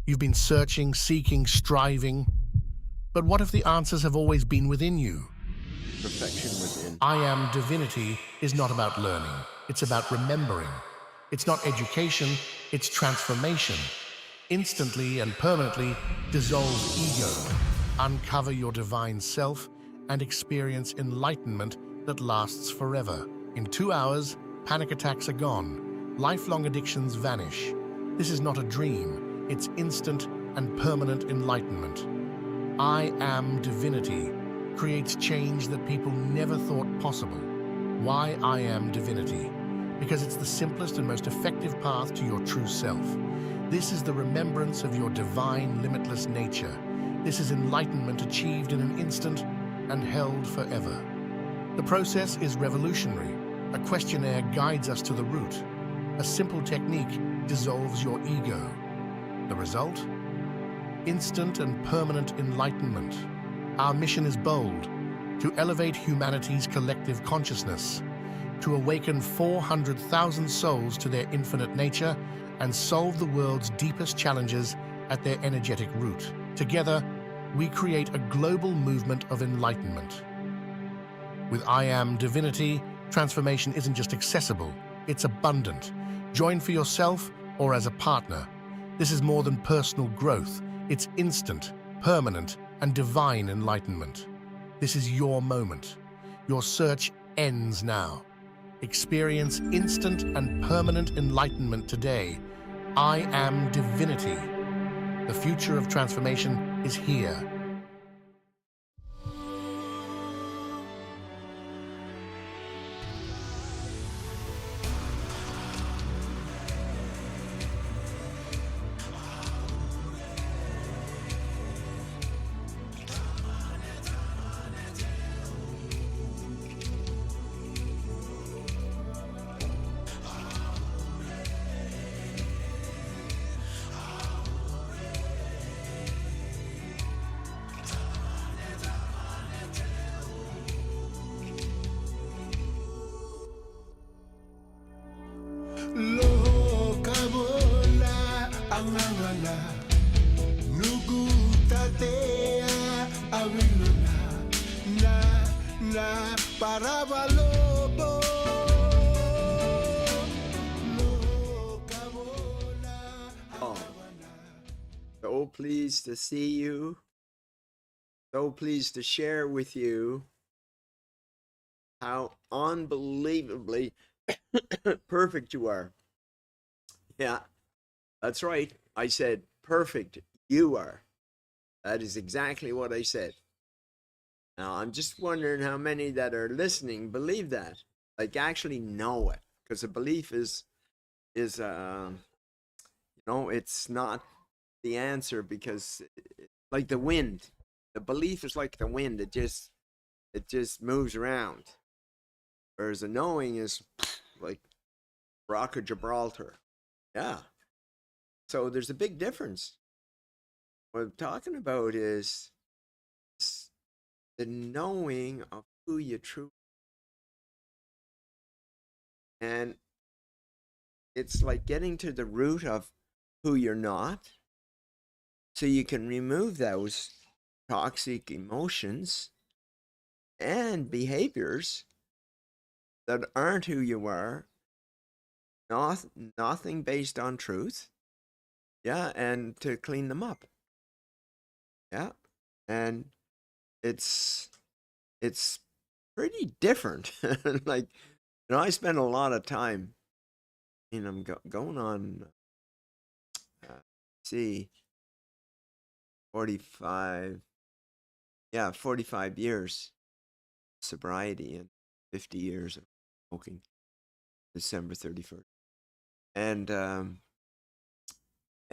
You've been searching, seeking, striving. But what if the answers have always been within you? Perfection within. I Am Divinity is not about learning. It's about remembering. It's not education, it's transformation. Instantly and permanently dissolve ego, uncover your divine self, and experience enlightenment that lasts forever. In 2 hours, panic attacks are gone. Lifelong addictions vanish. This is not a dream. It's instant and permanent enlightenment. I Am Divinity creates change that people never thought possible. Why I Am Divinity? Because it's the simplest and most effective path to your true self. This is the remembrance of your divine, limitless nature. This is enlightenment achieved in an instant and held forever. The process is revolutionary. A questionnaire guides us to the root. A simple technique dissolves your ego. The result? Instant and permanent enlightenment. Our mission is bold: to elevate humanity's collective consciousness, to awaken 400,000 souls to their infinite nature and solve the world's deepest challenges at their energetic root. Together, we create a global movement of enlightenment. With I Am Divinity, transformation isn't just accessible, it's abundant. Join for yourself or as a partner. This is more than personal growth. It's instant, permanent, and divine enlightenment. This is your moment. Your search ends now. Experience instant and permanent enlightenment today. I Am Divinity. The future of transformation is here. Lokabola angangala nugu tatea awilona na parabalobo lokabola Oh, so pleased to see you. So pleased to share with you how unbelievably perfect you are. Yeah, that's right. I said perfect you are. That is exactly what I said. Now, I'm just wondering how many that are listening believe that, like actually know it, because a belief is it's not the answer, because like the wind, the belief is like the wind. It just moves around, whereas a knowing is like Rock of Gibraltar. Yeah. So there's a big difference. What I'm talking about is the knowing of who you truly are. And it's like getting to the root of who you're not, so you can remove those toxic emotions and behaviors that aren't who you are, nothing based on truth. Yeah, and to clean them up. Yeah. And it's pretty different. Like, I spend a lot of time, I'm going on, see, 45 years sobriety and 50 years of smoking, December 31st.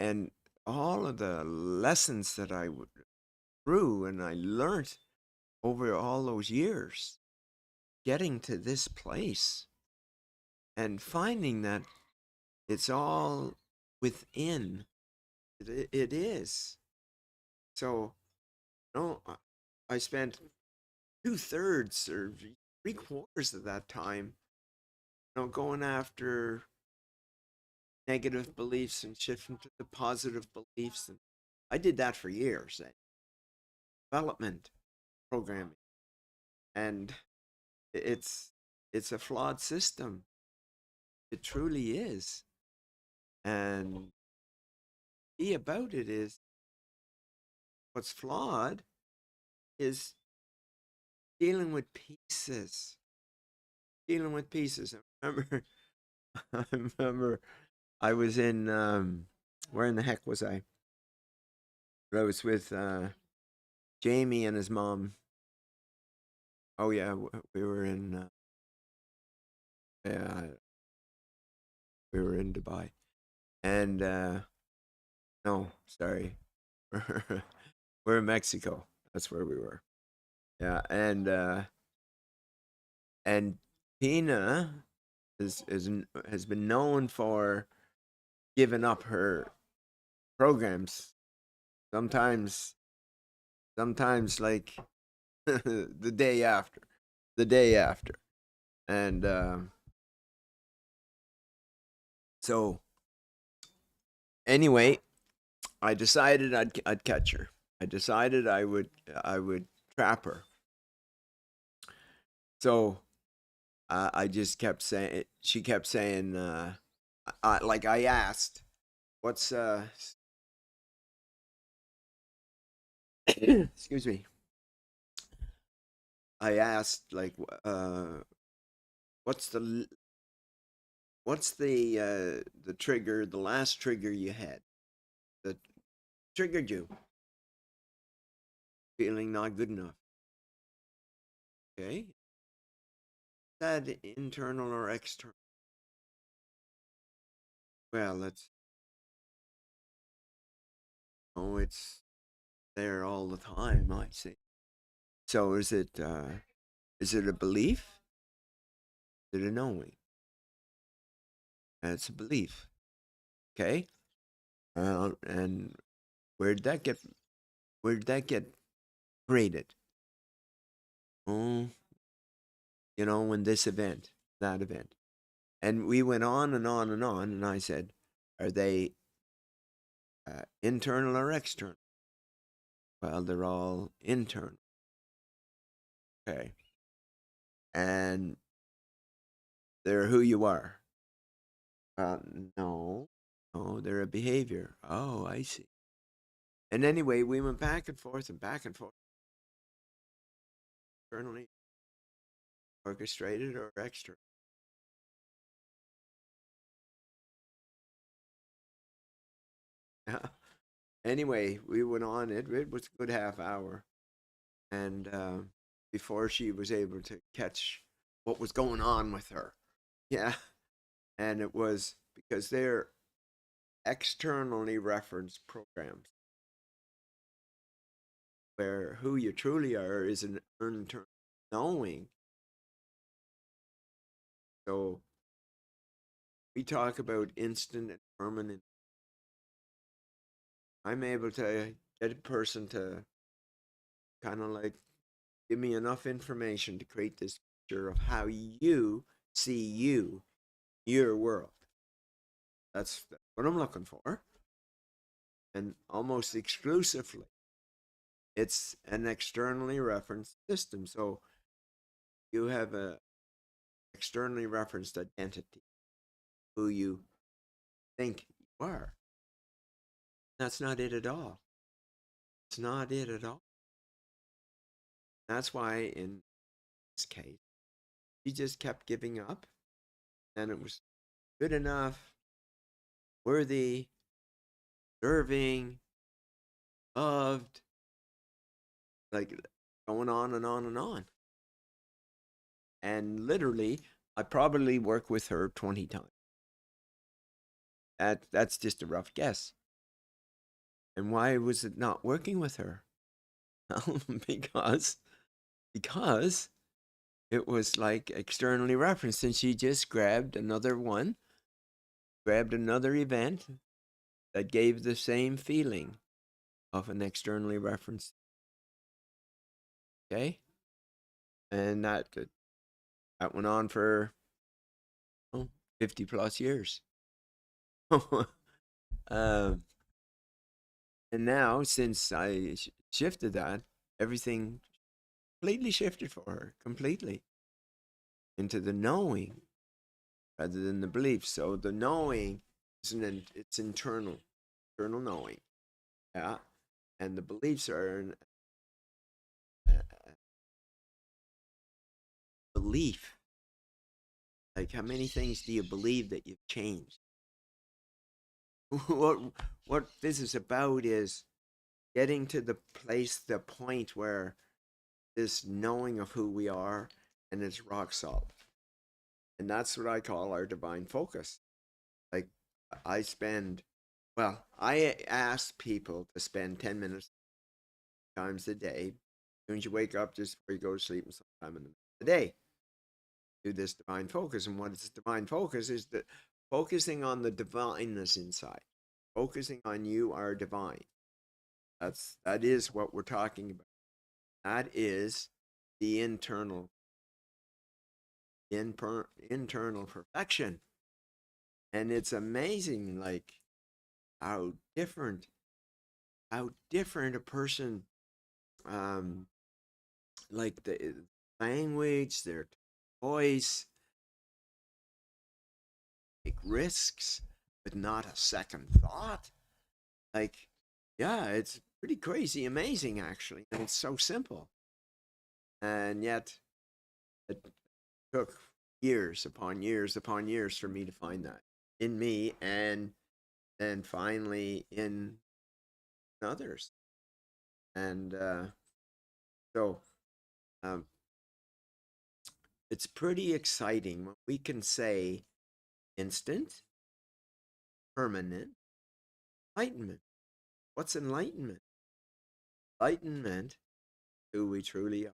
And all of the lessons that I through and I learned over all those years, getting to this place and finding that it's all within. It is. So, I spent 2/3 or 3/4 of that time, going after negative beliefs and shift them to the positive beliefs. And I did that for years. Development programming, and it's a flawed system. It truly is. And the key about it is what's flawed is dealing with pieces. Dealing with pieces. I remember, I remember I was in, where in the heck was I? I was with Jamie and his mom. Oh yeah, we were in, yeah, we were in Dubai. And no, sorry, we're in Mexico. That's where we were. Yeah, and Tina has been known for giving up her programs. Sometimes like the day after, and so anyway, I decided I'd catch her. I decided I would trap her. So I just kept saying. She kept saying, like I asked, "What's excuse me." I asked like, "What's the trigger? The last trigger you had that triggered you feeling not good enough?" Okay, is that internal or external? Well, it's there all the time. I see. So is it a belief? Is it a knowing? It's a belief. Okay. And where did that get created? Oh, when this event, that event. And we went on and on and on, and I said, are they internal or external? Well, they're all internal. Okay. And they're who you are. No, they're a behavior. Oh, I see. And anyway, we went back and forth, internally orchestrated or external. Yeah. Anyway, we went on. It was a good half hour, and before she was able to catch what was going on with her, yeah, and it was because they're externally referenced programs, where who you truly are is an internal knowing. So we talk about instant and permanent. I'm able to get a person to kind of like give me enough information to create this picture of how you see your world. That's what I'm looking for. And almost exclusively, it's an externally referenced system. So you have a externally referenced identity, who you think you are. That's not it at all. It's not it at all. That's why in this case, he just kept giving up, and it was good enough, worthy, deserving, loved, like going on and on and on. And literally, I probably work with her 20 times. That's just a rough guess. And why was it not working with her? Well, because it was like externally referenced, and she just grabbed another event that gave the same feeling of an externally referenced. Okay, and that went on for 50 plus years. um, and now, since I shifted that, everything completely shifted for her, completely into the knowing rather than the belief. So the knowing it's internal knowing, yeah, and the beliefs are a belief. Like, how many things do you believe that you've changed? what what this is about is getting to the point where this knowing of who we are and it's rock solid. And that's what I call our divine focus. Like, I spend, well, I ask people to spend 10 minutes times a day. As soon as you wake up, just before you go to sleep, and sometime in the middle of the day, do this divine focus. And what is divine focus is that focusing on the divineness inside, focusing on you are divine. That is what we're talking about. That is the internal perfection. And it's amazing, like, how different a person, like the language, their voice, take risks with not a second thought. Like, yeah, it's pretty crazy amazing, actually, and it's so simple. And yet it took years upon years upon years for me to find that in me, and then finally in others. And so um, it's pretty exciting when we can say instant, permanent enlightenment. What's enlightenment? Enlightenment, who we truly are.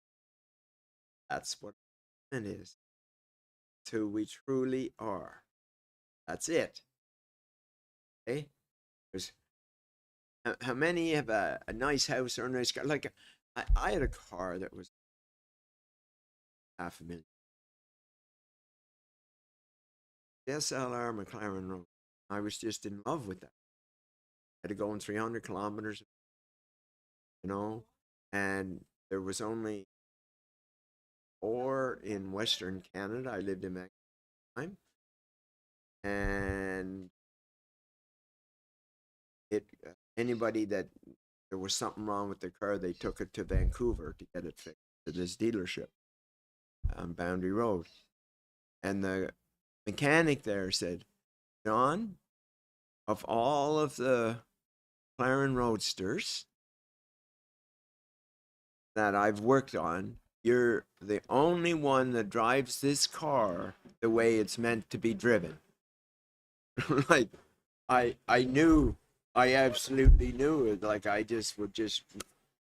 That's what it is. It's who we truly are. That's it. Okay? Because how many have a nice house or a nice car? Like, I had a car that was $500,000. SLR McLaren Road. I was just in love with that. I had to go in 300 kilometers, and there was only 4 in Western Canada. I lived in that time, and anybody that there was something wrong with the car, they took it to Vancouver to get it fixed to this dealership on Boundary Road. And the mechanic there said, John, of all of the McLaren Roadsters that I've worked on, you're the only one that drives this car the way it's meant to be driven. Like, I knew, I absolutely knew it. Like, I just would just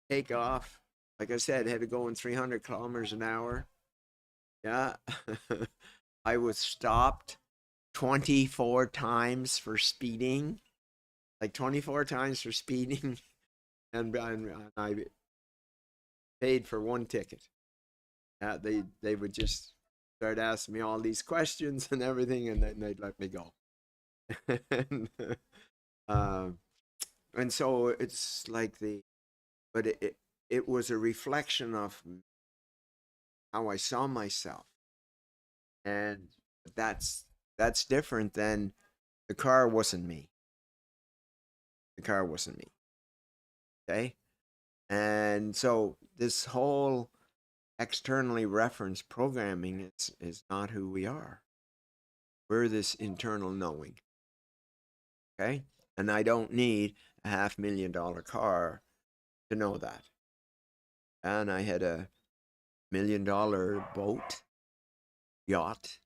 take off. Like I said, had to go in 300 kilometers an hour. Yeah. I was stopped 24 times for speeding. Like, 24 times for speeding. And I paid for one ticket. Yeah, they would just start asking me all these questions and everything, and then they'd let me go. and, and so it's like but it was a reflection of how I saw myself, and that's different than the car wasn't me. The car wasn't me. Okay, and so this whole externally referenced programming is not who we are. We're this internal knowing. Okay, and I don't need a $500,000 car to know that. And I had a $1 million boat, yacht,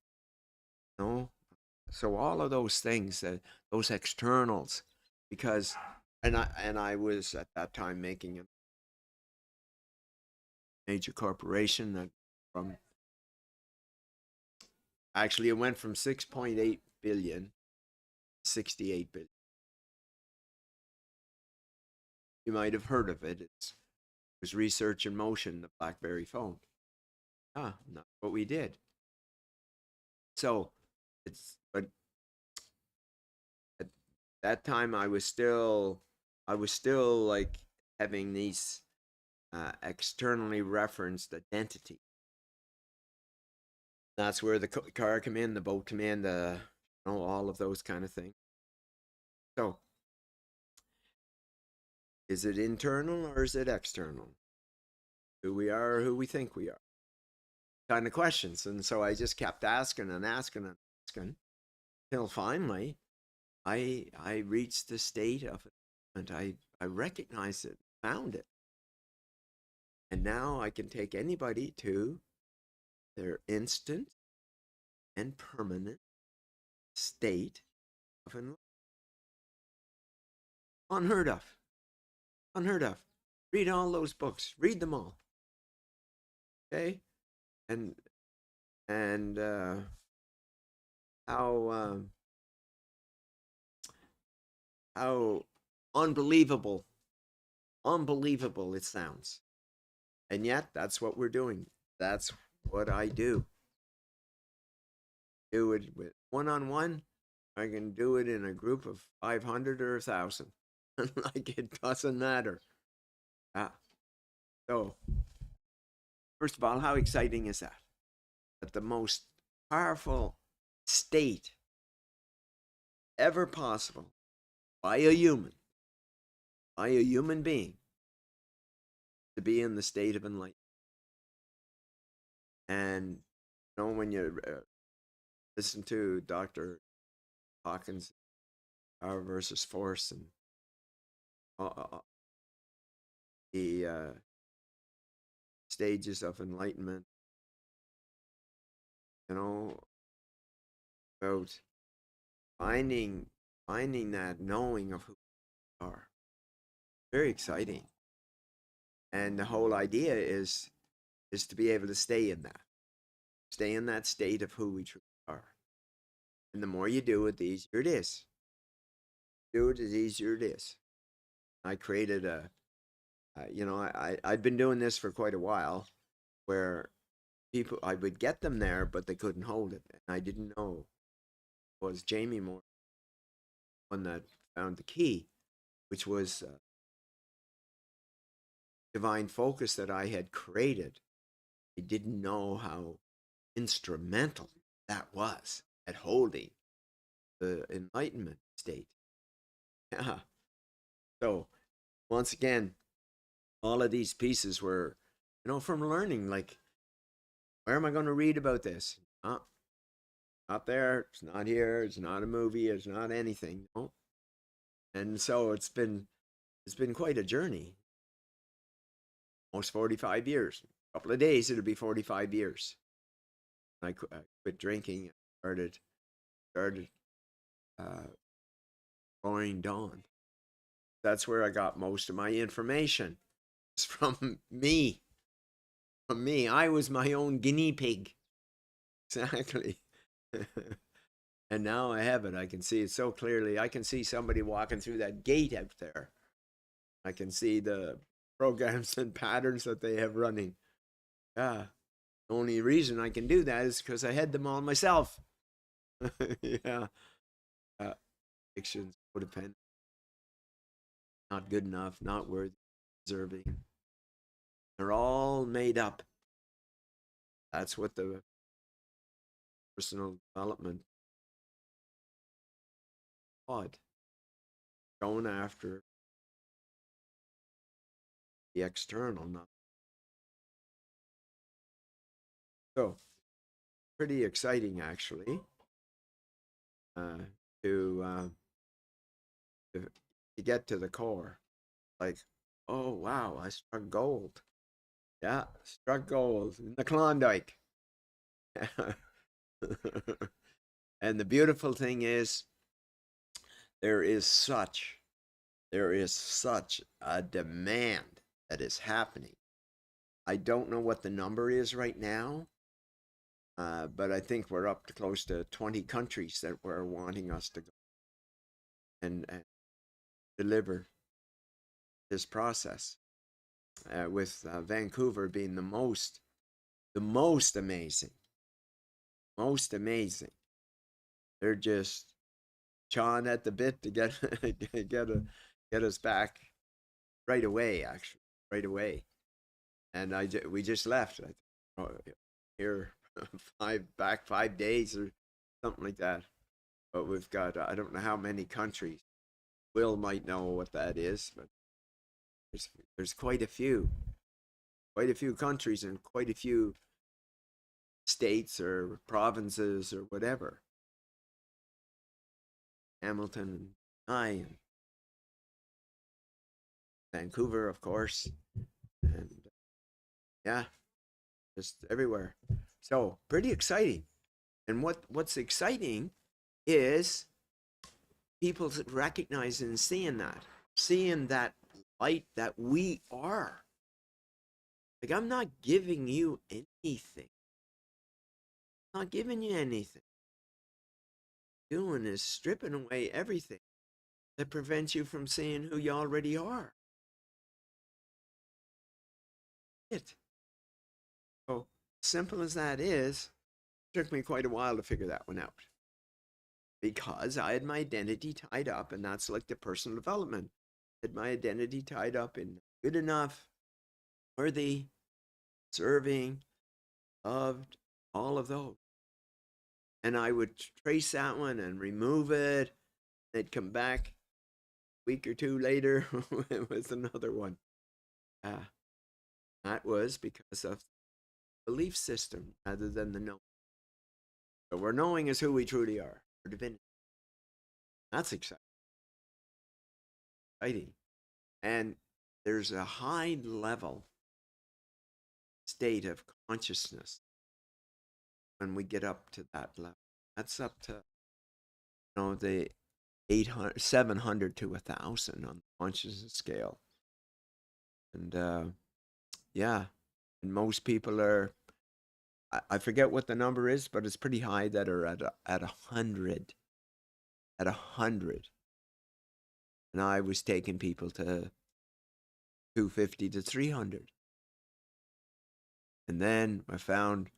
so all of those things, those externals, because and I was at that time making a major corporation that from actually it went from 6.8 billion to 68 billion. You might have heard of it. It was Research in Motion, the BlackBerry phone. Not what we did. So but that time I was still like having these externally referenced identity. That's where the car come in, the boat come in, all of those kind of things. So, is it internal or is it external? Who we are or who we think we are? Kind of questions. And so I just kept asking and asking and asking till finally I reached the state of it, and I recognized it, found it. And now I can take anybody to their instant and permanent state of enlightenment. Unheard of. Unheard of. Read all those books. Read them all. Okay? And how unbelievable it sounds. And yet that's what we're doing. That's what I do. Do it with one-on-one. I can do it in a group of 500 or 1,000. Like, it doesn't matter. So, first of all, how exciting is that? That the most powerful state ever possible by a human being, to be in the state of enlightenment. And you know, when you listen to Dr. Hawkins, Power versus Force, and the stages of enlightenment, you know, about finding that knowing of who we are. Very exciting. And the whole idea is to be able to stay in that state of who we truly are. And the more you do it, the easier it is. Do it, the easier it is. I created I'd been doing this for quite a while, where people, I would get them there, but they couldn't hold it. And I didn't know. It was Jamie Moore, one that found the key, which was divine focus that I had created. I didn't know how instrumental that was at holding the enlightenment state. Yeah. So, once again, all of these pieces were, from learning. Like, where am I going to read about this? Not there. It's not here. It's not a movie. It's not anything. No. And so it's been quite a journey. Almost 45 years. A couple of days, it'll be 45 years. I quit drinking. Started going Donn. That's where I got most of my information. It's from me. From me. I was my own guinea pig. Exactly. And now I have it. I can see it so clearly. I can see somebody walking through that gate out there. I can see the programs and patterns that they have running. Yeah. The only reason I can do that is because I had them all myself. Yeah. Addictions, codependent, not good enough, not worthy, deserving. They're all made up. That's what the personal development pod, going after the external, not. So, pretty exciting, actually, to get to the core. Like, oh wow, I struck gold. Yeah, struck gold in the Klondike. And the beautiful thing is, there is such a demand that is happening. I don't know what the number is right now, but I think we're up to close to 20 countries that were wanting us to go and deliver this process, with Vancouver being the most amazing. They're just chawing at the bit to get get us back right away. Actually, right away. And we just left. Here 5 days or something like that. But we've got I don't know how many countries. Will might know what that is, but there's quite a few countries and quite a few states or provinces or whatever. Hamilton and Vancouver, of course, and yeah, just everywhere. So pretty exciting. And what's exciting is people recognizing and seeing that light that we are. Like, I'm not giving you anything. I'm not giving you anything. Doing is stripping away everything that prevents you from seeing who you already are. It. So simple as that is, it took me quite a while to figure that one out. Because I had my identity tied up, and that's like the personal development. I had my identity tied up in good enough, worthy, serving, loved, all of those. And I would trace that one and remove it. They'd come back a week or two later with another one. That was because of the belief system rather than the knowing. So we're knowing is who we truly are, our divinity. That's exciting. And there's a high level state of consciousness when we get up to that level. That's up to, the 700 to 1,000 on the consciousness scale. And yeah, and most people are, I forget what the number is, but it's pretty high that are at 100. At 100. And I was taking people to 250 to 300. And then I found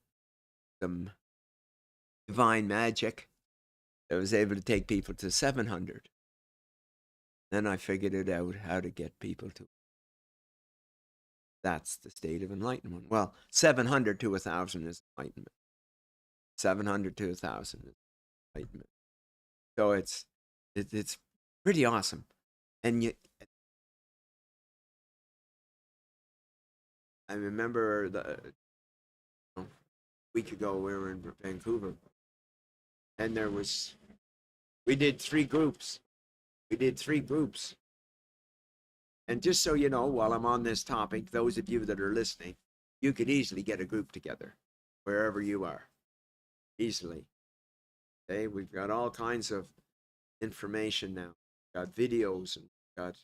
some divine magic that was able to take people to 700. Then I figured it out how to get people to. That's the state of enlightenment. Well, 700 to 1,000 is enlightenment. 700 to 1,000 is enlightenment. So it's pretty awesome. And I remember a week ago we were in Vancouver, and we did 3 groups. And just so you know, while I'm on this topic, those of you that are listening, you could easily get a group together wherever you are. Easily. Okay, we've got all kinds of information now. We've got videos and we've got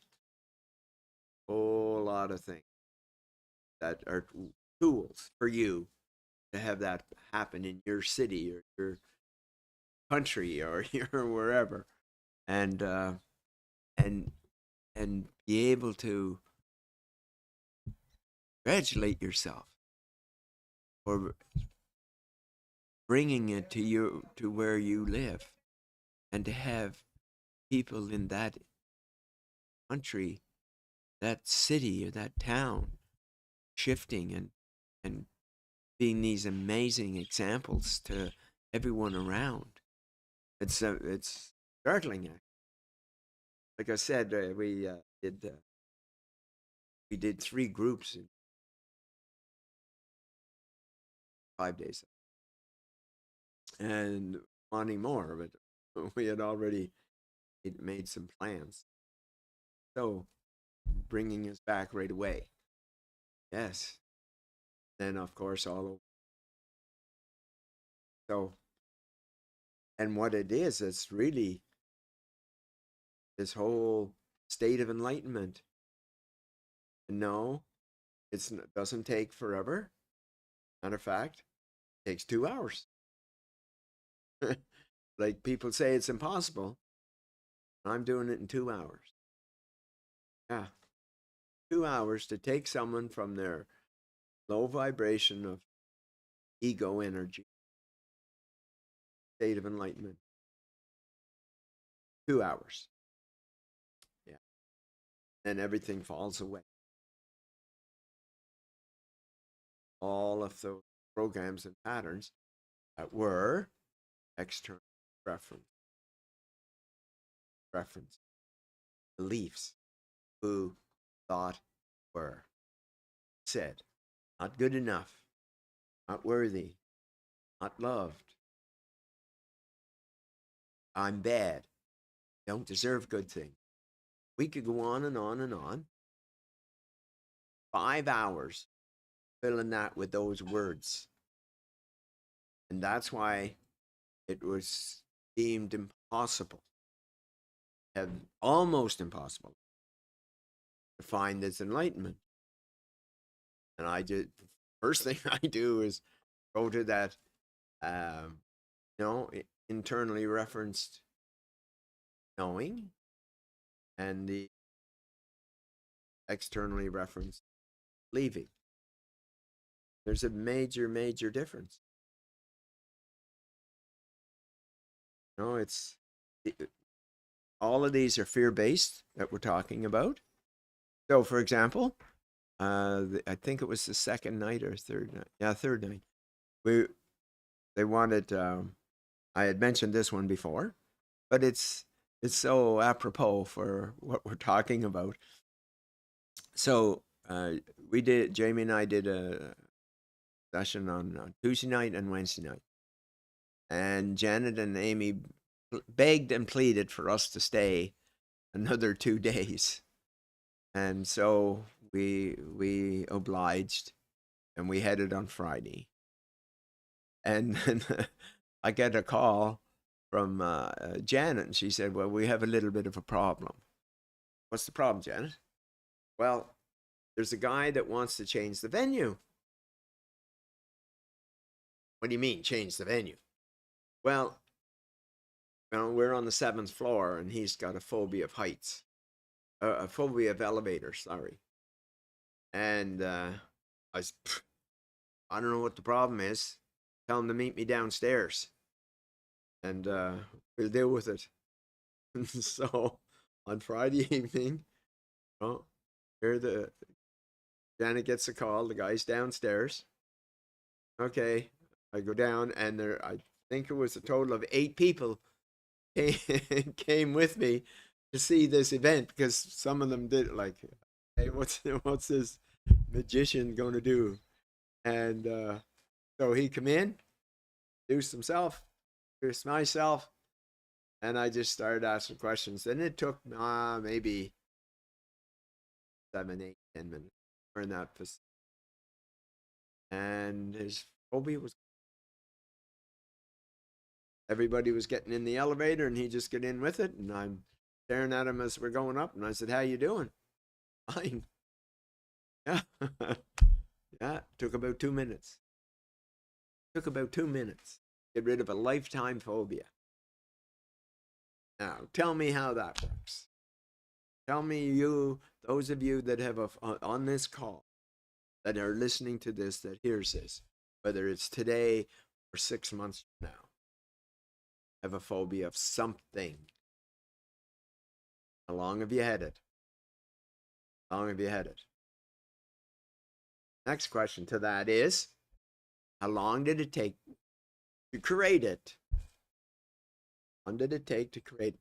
a whole lot of things that are tools for you to have that happen in your city or your country or your wherever, and be able to congratulate yourself for bringing it to where you live, and to have people in that country, that city or that town shifting and being these amazing examples to everyone around. It's startling. Like I said, we did 3 groups in 5 days, and wanting more, but we had already made some plans. So bringing us back right away. Yes. Then of course all over. So, and what it is, it's really this whole state of enlightenment. No, it doesn't take forever. Matter of fact, it takes 2 hours. Like people say it's impossible. I'm doing it in 2 hours. Yeah. 2 hours to take someone from their low vibration of ego energy, state of enlightenment, 2 hours. Yeah. And everything falls away. All of those programs and patterns that were external reference beliefs, who, thought, were, said, not good enough, not worthy, not loved, I'm bad, don't deserve good things. We could go on and on and on. 5 hours filling that with those words. And that's why it was deemed impossible, almost impossible, to find this enlightenment. And I did, first thing I do is go to that, internally referenced knowing and the externally referenced believing. There's a major, major difference. All of these are fear-based that we're talking about. So, for example, I think it was the second night or third night. Yeah, third night. They wanted. I had mentioned this one before, but it's so apropos for what we're talking about. So Jamie and I did a session on Tuesday night and Wednesday night, and Janet and Amy begged and pleaded for us to stay another 2 days. And so we obliged, and we headed on Friday. And then I get a call from Janet, and she said, well, we have a little bit of a problem. What's the problem, Janet? Well, there's a guy that wants to change the venue. What do you mean, change the venue? Well, we're on the 7th floor, and he's got a phobia of heights. A phobia of elevators, sorry. And I don't know what the problem is. Tell him to meet me downstairs, and we'll deal with it. So on Friday evening, Janet gets a call. The guy's downstairs. Okay, I go down, and I think it was a total of 8 people came with me to see this event, because some of them did like, hey, what's this magician going to do? And so he come in, introduced himself, introduced myself, and I just started asking questions. And it took maybe 7, 8, 10 minutes. We're in that facility. And his phobia was, everybody was getting in the elevator, and he just got in with it. And I'm staring at him as we're going up, and I said, how you doing? Fine. Yeah. Yeah, took about 2 minutes. Took about 2 minutes. Get rid of a lifetime phobia. Now, tell me how that works. Tell me, those of you that have on this call, that are listening to this, that hears this, whether it's today or 6 months from now, have a phobia of something. How long have you had it? How long have you had it? Next question to that is, how long did it take to create it? How long did it take to create it?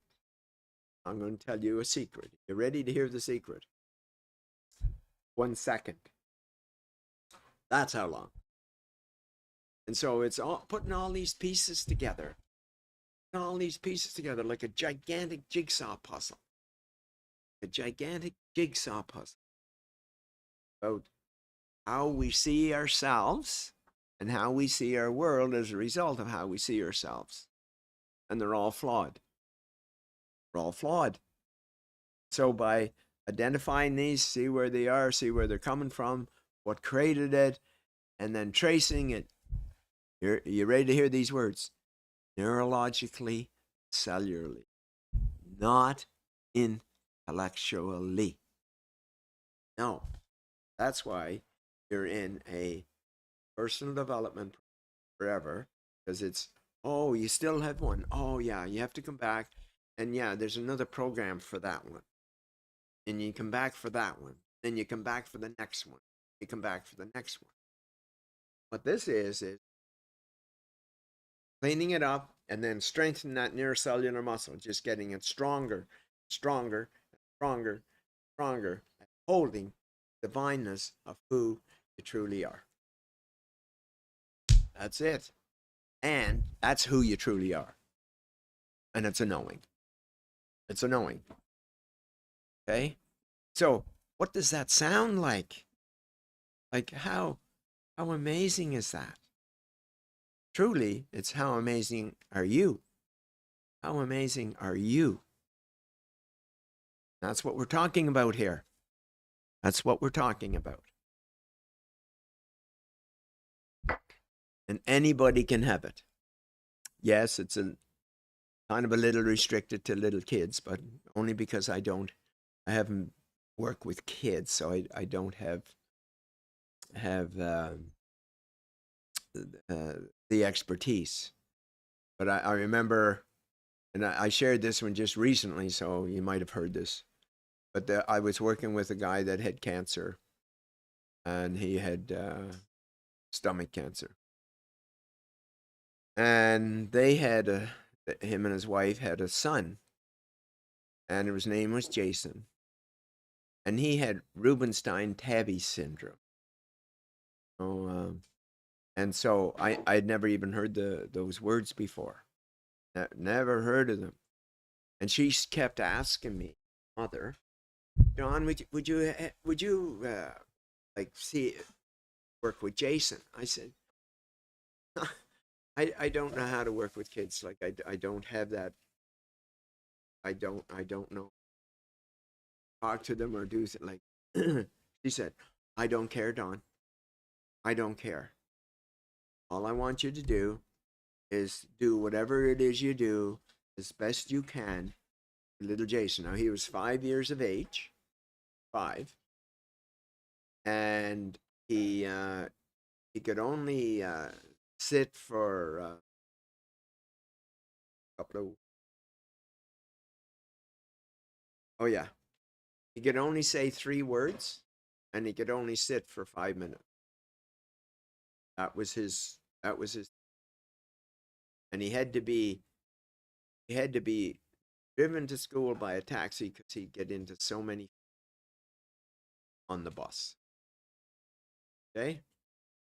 I'm going to tell you a secret. You ready to hear the secret? 1 second. That's how long. And so it's all putting all these pieces together. All these pieces together like a gigantic jigsaw puzzle. A gigantic jigsaw puzzle. About how we see ourselves and how we see our world as a result of how we see ourselves. And they're all flawed. They're all flawed. So by identifying these, see where they are, see where they're coming from, what created it, and then tracing it. You ready to hear these words? Neurologically, cellularly, not intellectually. No, that's why you're in a personal development forever, because it's, oh, you still have one. Oh, yeah, you have to come back and yeah, there's another program for that one. And you come back for that one. Then you come back for the next one. You come back for the next one. What this is cleaning it up and then strengthening that neurocellular muscle, just getting it stronger, stronger, stronger, stronger, and holding the divineness of who you truly are. That's it. And that's who you truly are. And it's a knowing. It's a knowing. Okay? So, what does that sound like? Like, how amazing is that? Truly, it's how amazing are you? How amazing are you? That's what we're talking about here. That's what we're talking about. And anybody can have it. Yes, it's a kind of a little restricted to little kids, but only because I haven't worked with kids, so I don't have the expertise. But I remember, and I shared this one just recently, so you might have heard this. But I was working with a guy that had cancer, and he had stomach cancer. And they had him and his wife had a son, and his name was Jason. And he had Rubinstein-Tabby syndrome. And so I'd never even heard those words before. Never heard of them. And she kept asking me, Mother, Donn, would you like work with Jason? I said, I don't know how to work with kids. Like I don't have that. I don't know. Talk to them or do it like. She said, I don't care, Donn. I don't care. All I want you to do is do whatever it is you do as best you can. Little Jason. Now he was 5 years of age. 5. And he could only sit for a couple of. Oh yeah, he could only say 3 words, and he could only sit for 5 minutes. That was his. And he had to be driven to school by a taxi because he'd get into so many on the bus. Okay,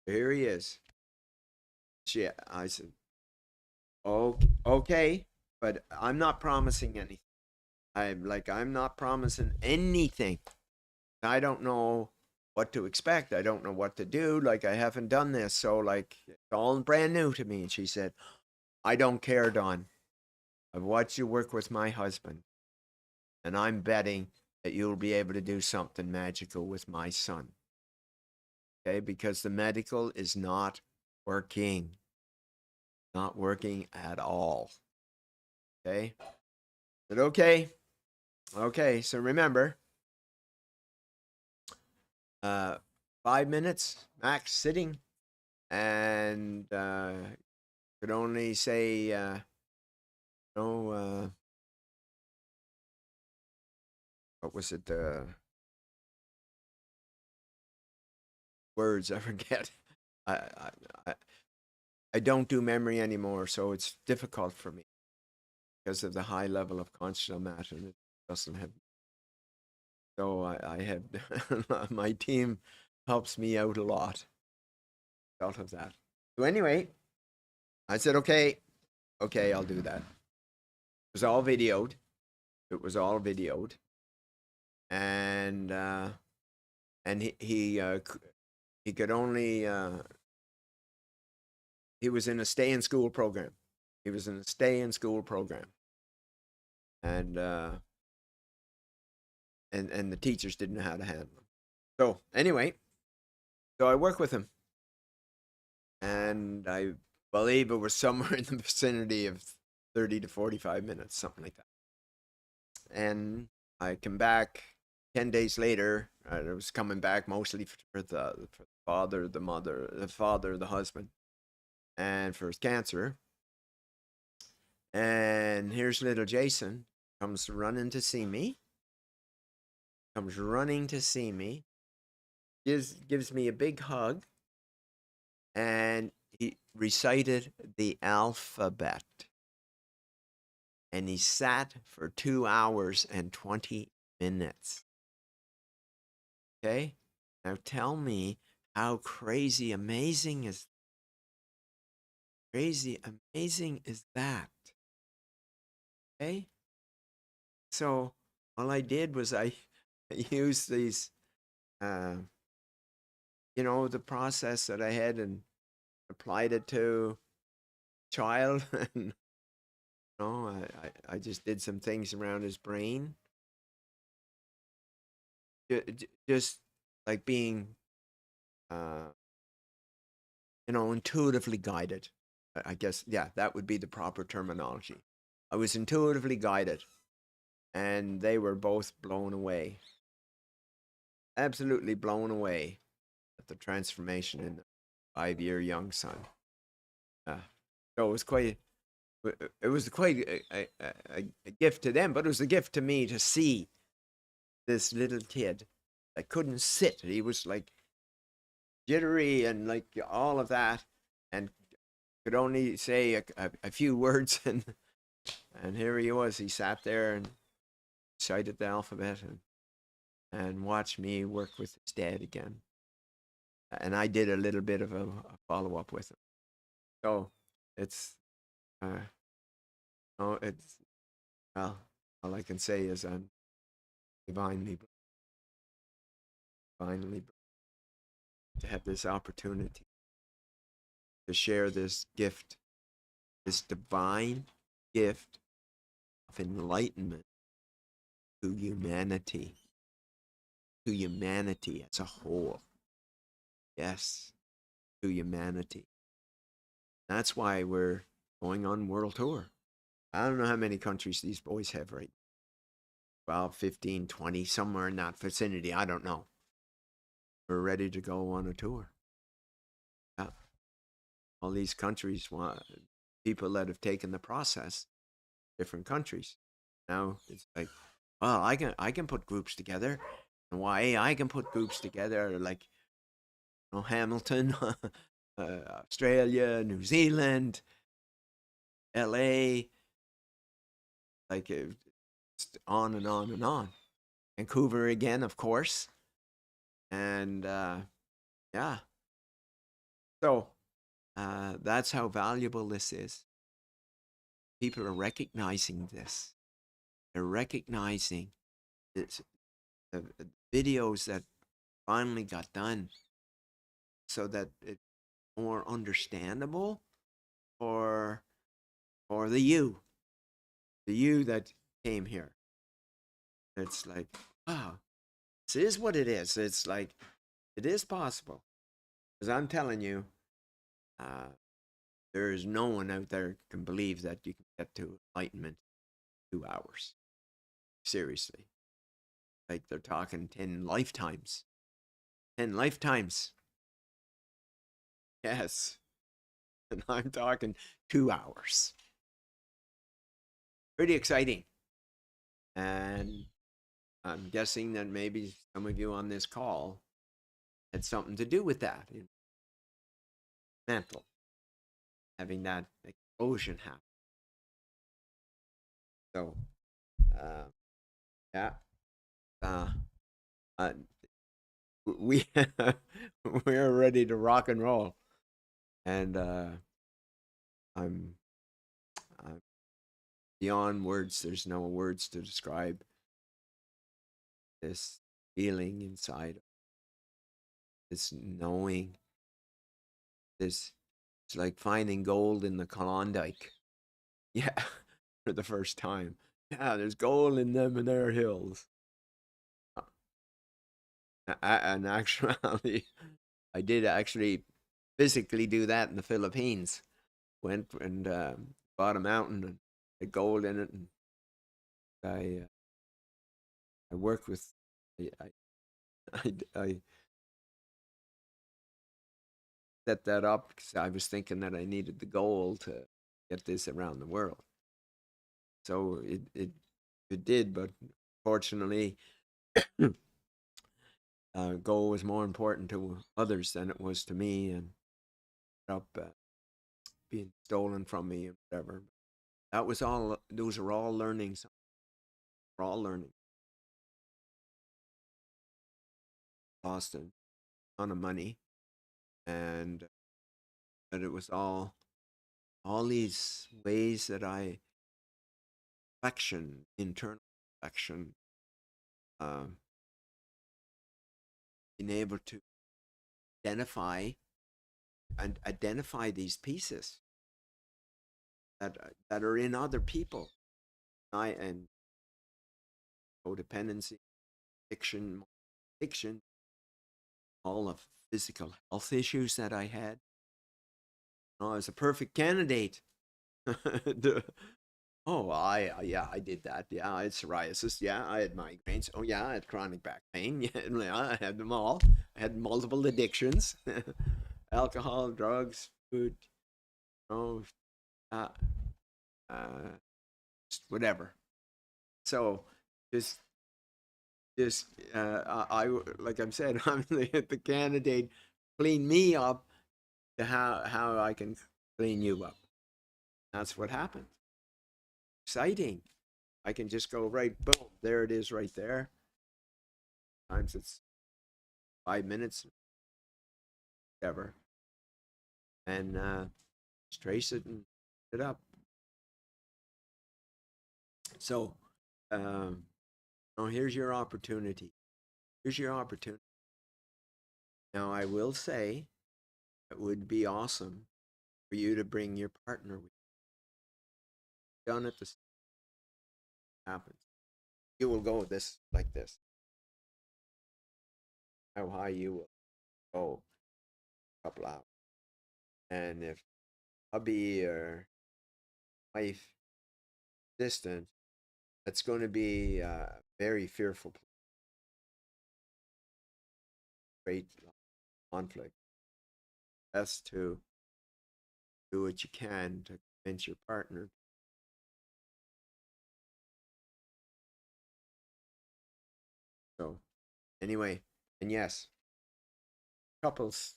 here he is. I said, oh, okay, but I'm not promising anything. I'm not promising anything. I don't know what to expect. I don't know what to do. Like, I haven't done this. So, like, it's all brand new to me. And she said, I don't care, Donn. I've watched you work with my husband. And I'm betting that you'll be able to do something magical with my son. Okay? Because the medical is not working. Not working at all. Okay? I said, okay. Okay, so remember, 5 minutes max sitting, and could only say what was it? Words I forget. I don't do memory anymore, so it's difficult for me because of the high level of conscious matter. It doesn't have. So I have my team helps me out a lot out of that. So anyway, I said, okay, I'll do that. It was all videoed. And he could only he was in a stay in school program. And the teachers didn't know how to handle him. So anyway, I work with him, and I believe it was somewhere in the vicinity of 30 to 45 minutes, something like that. And I come back 10 days later. I was coming back mostly for the father, the mother, the father, the husband, and for his cancer. And here's little Jason, comes running to see me, comes running to see me, gives me a big hug, and he recited the alphabet. And he sat for 2 hours and 20 minutes. Okay? Now tell me how crazy amazing is that? Okay? So all I did was I used these the process that I had and applied it to child and I just did some things around his brain. Just like being intuitively guided. I guess, yeah, that would be the proper terminology. I was intuitively guided, and they were both blown away. Absolutely blown away at the transformation in the 5-year young son. So it was quite a gift to them, but it was a gift to me to see this little kid that couldn't sit. He was like jittery and like all of that, and could only say a few words, and here he was. He sat there and recited the alphabet and watched me work with his dad again. And I did a little bit of a follow-up with him. So it's all I can say is I'm divinely to have this opportunity to share this gift, this divine gift of enlightenment to humanity as a whole. Yes, to humanity. That's why we're going on world tour. I don't know how many countries these boys have right now. 12, 15, 20, somewhere in that vicinity. I don't know. We're ready to go on a tour. Yeah. All these countries want people that have taken the process, different countries. Now it's like, well, I can put groups together. And why I can put groups together like Hamilton, Australia, New Zealand, LA, like on and on and on. Vancouver again, of course. And yeah. So that's how valuable this is. People are recognizing this. They're recognizing this, the videos that finally got done so that it's more understandable for the you that came here. It's like, wow, this is what it is. It's like, it is possible. Because I'm telling you, there is no one out there can believe that you can get to enlightenment in 2 hours. Seriously. Like they're talking 10 lifetimes. 10 lifetimes. Yes. And I'm talking 2 hours. Pretty exciting. And I'm guessing that maybe some of you on this call had something to do with that. Mental. Having that explosion happen. So, yeah. We we're ready to rock and roll. And I'm beyond words. There's no words to describe this feeling inside, this knowing. It's like finding gold in the Klondike. Yeah, for the first time. Yeah, there's gold in them and their hills. In actuality, I did actually physically do that in the Philippines. Went and bought a mountain and had gold in it, and I worked with I set that up because I was thinking that I needed the gold to get this around the world. So it it did, but fortunately, goal was more important to others than it was to me, and ended up being stolen from me and whatever. That was all. Those are all learnings. We're all learning. Lost a ton of money, and but it was all these ways that I internal reflection, um, being able to identify identify these pieces that are in other people. And codependency, addiction, all of physical health issues that I had. I was a perfect candidate. Yeah, I did that. Yeah, I had psoriasis. Yeah, I had migraines. Oh yeah, I had chronic back pain. Yeah, I had them all. I had multiple addictions: alcohol, drugs, food. Oh, uh, uh, whatever. So just I like I'm saying, I'm the candidate. Clean me up to how I can clean you up. That's what happened. Exciting. I can just go right, boom, there it is, right there. Sometimes it's 5 minutes, whatever, and just trace it and it up. So, here's your opportunity. Here's your opportunity. Now, I will say it would be awesome for you to bring your partner with you. Done at the happens. You will go this like this. How high you will go a couple hours. And if hubby or wife distant, that's going to be a very fearful, great conflict. Best to do what you can to convince your partner. So, anyway, and yes, couples.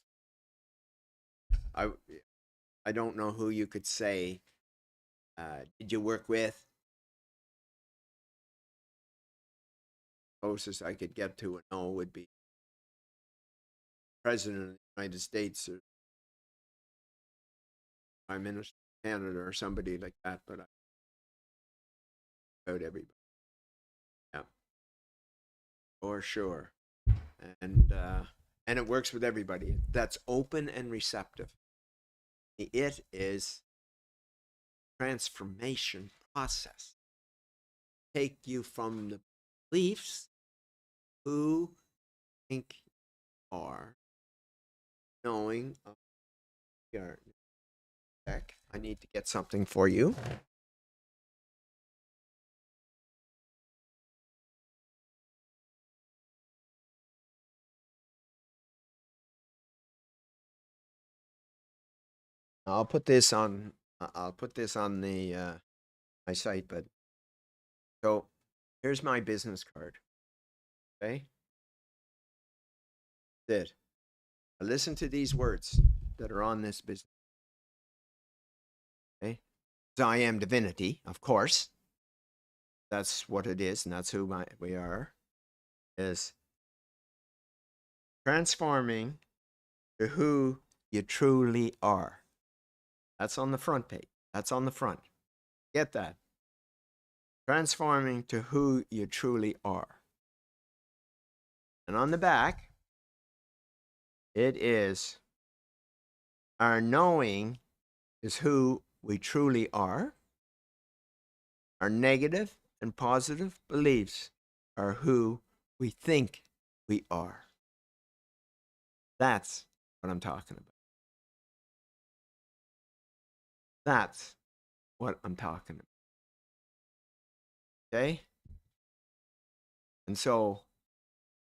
I I don't know who you could say. Did you work with? Closest I could get to a no would be President of the United States or Prime Minister of Canada or somebody like that. But I about everybody. Yeah, for sure. And it works with everybody. That's open and receptive. It is transformation process. Take you from the beliefs who think are knowing of your deck. I need to get something for you. I'll put this on. I'll put this on the my site. But so here's my business card. Okay, did listen to these words that are on this business. Okay, I am divinity, of course. That's what it is, and that's who we are. Is transforming to who you truly are. That's on the front page. That's on the front. Get that. Transforming to who you truly are. And on the back, it is our knowing is who we truly are. Our negative and positive beliefs are who we think we are. That's what I'm talking about. That's what I'm talking about. Okay? And so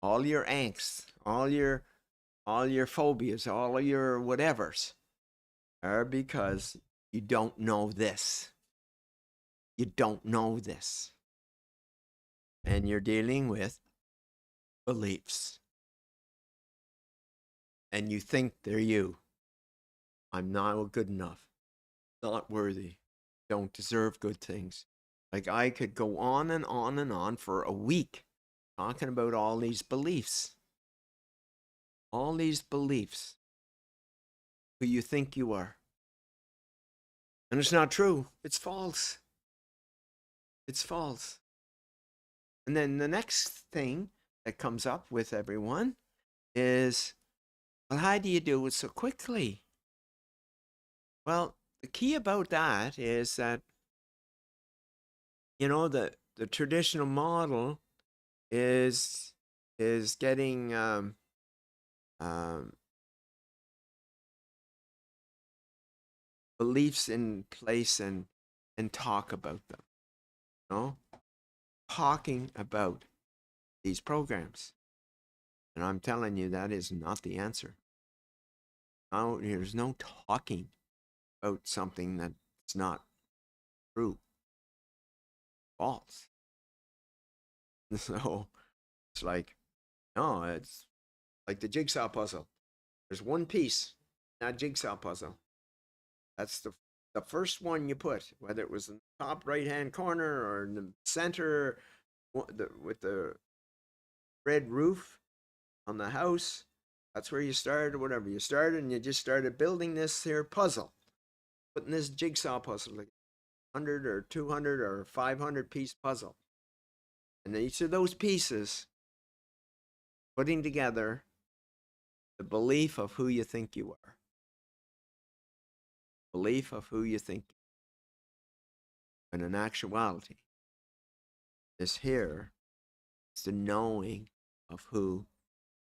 all your angst, all your phobias, all of your whatevers are because you don't know this. You don't know this. And you're dealing with beliefs. And you think they're you. I'm not good enough. Not worthy. Don't deserve good things. Like I could go on and on and on for a week talking about all these beliefs. All these beliefs. Who you think you are. And it's not true. It's false. It's false. And then the next thing that comes up with everyone is, well, how do you do it so quickly? Well, the key about that is that, you know, the traditional model is getting beliefs in place and talk about them. You know, talking about these programs, and I'm telling you that is not the answer. No, there's no talking about something that's not true, false. So it's like, no, it's like the jigsaw puzzle. There's one piece, that jigsaw puzzle. That's the first one you put, whether it was in the top right-hand corner or in the center with the red roof on the house. That's where you started, or whatever. You started and you just started building this here puzzle, putting this jigsaw puzzle, like 100 or 200 or 500 piece puzzle. And each of those pieces, putting together the belief of who you think you are. Belief of who you think. And in actuality, this here is the knowing of who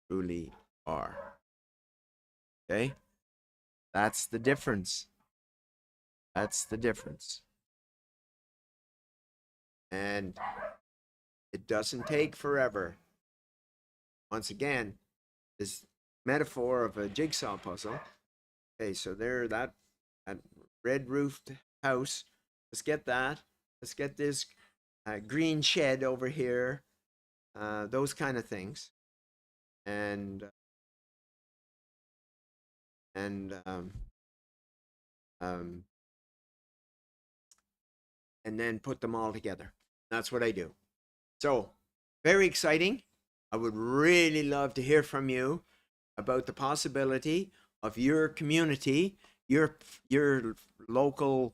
truly are. Okay? That's the difference. That's the difference. And it doesn't take forever. Once again, this metaphor of a jigsaw puzzle. Okay, so there, that red roofed house. Let's get that. Let's get this green shed over here. Those kind of things. And then put them all together. That's what I do. So, very exciting. I would really love to hear from you about the possibility of your community, your local,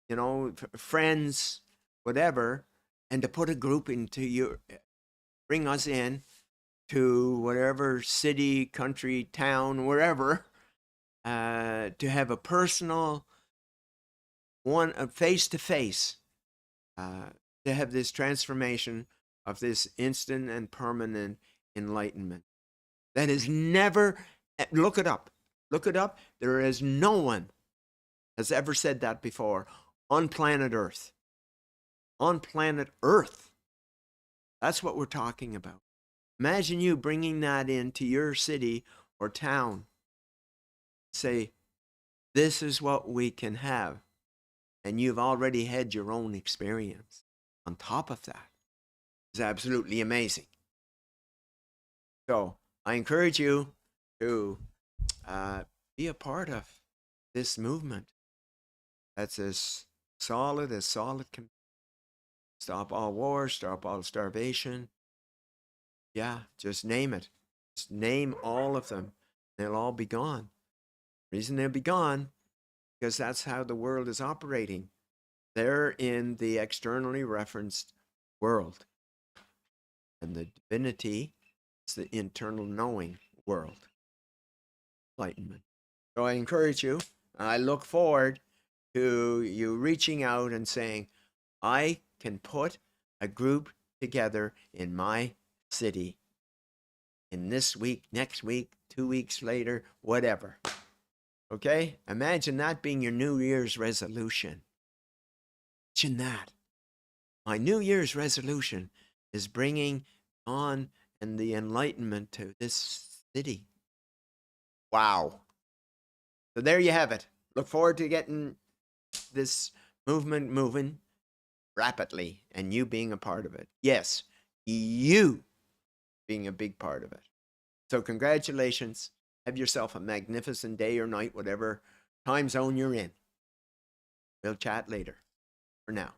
you know, friends, whatever, and to put a group into bring us in to whatever city, country, town, wherever, to have a personal one, face-to-face, to have this transformation of this instant and permanent enlightenment. That is never, look it up. Look it up. There is no one has ever said that before on planet Earth. On planet Earth. That's what we're talking about. Imagine you bringing that into your city or town. Say, this is what we can have. And you've already had your own experience on top of that. It's absolutely amazing. So I encourage you to be a part of this movement. That's as solid can. Stop all wars, stop all starvation. Yeah, just name it. Just name all of them. They'll all be gone. The reason they'll be gone, because that's how the world is operating. They're in the externally referenced world. And the divinity is the internal knowing world. Enlightenment. So I encourage you. I look forward to you reaching out and saying, I can put a group together in my city in this week, next week, 2 weeks later, whatever. Okay? Imagine that being your New Year's resolution. Imagine that. My New Year's resolution is bringing on and the enlightenment to this city. Wow. So there you have it. Look forward to getting this movement moving rapidly and you being a part of it. Yes, you being a big part of it. So congratulations. Have yourself a magnificent day or night, whatever time zone you're in. We'll chat later. For now.